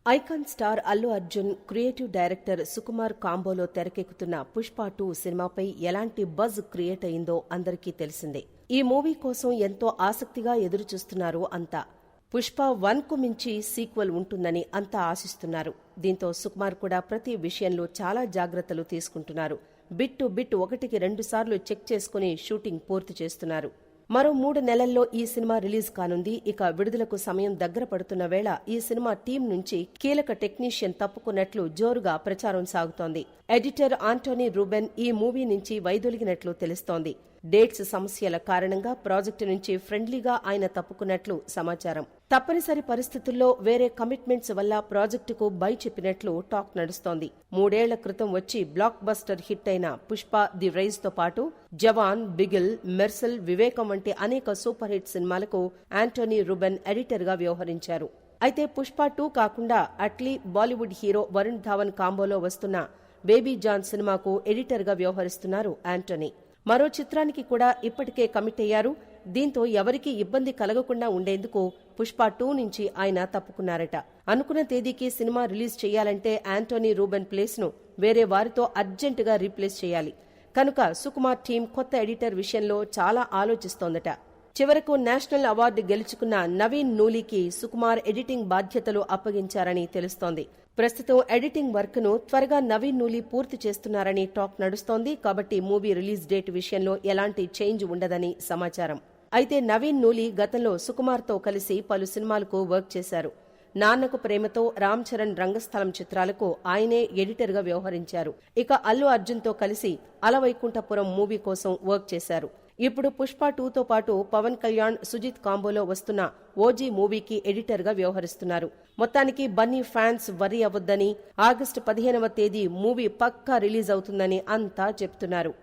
Icon star Allu Arjun, creative director Sukumar కాంబోలో తెరకెక్కుతున్న పుష్ప 2 సినిమాపై ఎలాంటి బజ్ క్రియేట్ అయిందో అందరికీ తెలిసిందే. ఈ మూవీ కోసం ఎంతో ఆసక్తిగా ఎదురుచూస్తున్నారు అంతా. పుష్ప 1కు మించి సీక్వెల్ ఉంటుందని అంతా ఆశిస్తున్నారు. దీంతో సుకుమార్ కూడా ప్రతి విషయంలో చాలా జాగ్రత్తలు తీసుకుంటున్నారు. బిట్ టు బిట్ 1కి 2 సార్లు చెక్ చేసుకుని షూటింగ్ పూర్తి చేస్తున్నారు. మరో 3 నెలల్లో ఈ సినిమా రిలీజ్ కానుంది. ఇక విడుదలకు సమయం దగ్గర పడుతున్న వేళ ఈ సినిమా టీం నుంచి కీలక టెక్నీషియన్ తప్పుకున్నట్లు జోరుగా ప్రచారం సాగుతోంది. ఎడిటర్ ఆంటోనీ రూబెన్ ఈ మూవీ నుంచి వైదొలిగినట్లు తెలుస్తోంది. డేట్స్ సమస్యల కారణంగా ప్రాజెక్టు నుంచి ఫ్రెండ్లీగా ఆయన తప్పుకున్నట్లు సమాచారం. తప్పనిసరి పరిస్థితుల్లో వేరే కమిట్మెంట్స్ వల్ల ప్రాజెక్టుకు బై చెప్పినట్లు టాక్ నడుస్తోంది. 3 ఏళ్ల క్రితం వచ్చి బ్లాక్ బస్టర్ హిట్ అయిన పుష్ప ది రైజ్ తో పాటు జవాన్, బిగిల్, మెర్సల్, వివేకం వంటి అనేక సూపర్ హిట్ సినిమాలకు ఆంటోనీ రూబెన్ ఎడిటర్ గా వ్యవహరించారు. అయితే పుష్ప 2 కాకుండా అట్లీ బాలీవుడ్ హీరో వరుణ్ ధావన్ కాంబోలో వస్తున్న బేబీ జాన్ సినిమాకు ఎడిటర్ గా వ్యవహరిస్తున్నారు ఆంటోనీ. మరో చిత్రానికి కూడా ఇప్పటికే కమిట్ అయ్యారు. దీంతో ఎవరికీ ఇబ్బంది కలగకుండా ఉండేందుకు పుష్ప 2 నుంచి ఆయన తప్పుకున్నారట. అనుకున్న తేదీకి సినిమా రిలీజ్ చేయాలంటే ఆంటోనీ రూబెన్ ప్లేస్ ను వేరే వారితో అర్జెంటుగా రీప్లేస్ చేయాలి. కనుక సుకుమార్ టీం కొత్త ఎడిటర్ విషయంలో చాలా ఆలోచిస్తోందట. చివరకు నేషనల్ అవార్డు గెలుచుకున్న నవీన్ నూలీకి సుకుమార్ ఎడిటింగ్ బాధ్యతలు అప్పగించారని తెలుస్తోంది. ప్రస్తుతం ఎడిటింగ్ వర్క్ ను త్వరగా నవీన్ నూలీ పూర్తి చేస్తున్నారని టాక్ నడుస్తోంది. కాబట్టి మూవీ రిలీజ్ డేట్ విషయంలో ఎలాంటి చేంజ్ ఉండదని సమాచారం. అయితే నవీన్ నూలీ గతంలో సుకుమార్ తో కలిసి పలు సినిమాలకు వర్క్ చేశారు. నాన్నకు ప్రేమతో, రామ్ చరణ్ రంగస్థలం చిత్రాలకు ఆయనే ఎడిటర్ గా వ్యవహరించారు. ఇక అల్లు అర్జున్ తో కలిసి అలవైకుంఠపురం మూవీ కోసం వర్క్ చేశారు. ఇప్పుడు పుష్ప 2తో పాటు పవన్ కళ్యాణ్, సుజిత్ కాంబోలో వస్తున్న ఓజీ మూవీకి ఎడిటర్ గా వ్యవహరిస్తున్నారు. మొత్తానికి బన్నీ ఫ్యాన్స్ వర్రీ అవ్వొద్దని, ఆగస్టు 15వ తేదీ మూవీ పక్కా రిలీజ్ అవుతుందని అంతా చెప్తున్నారు.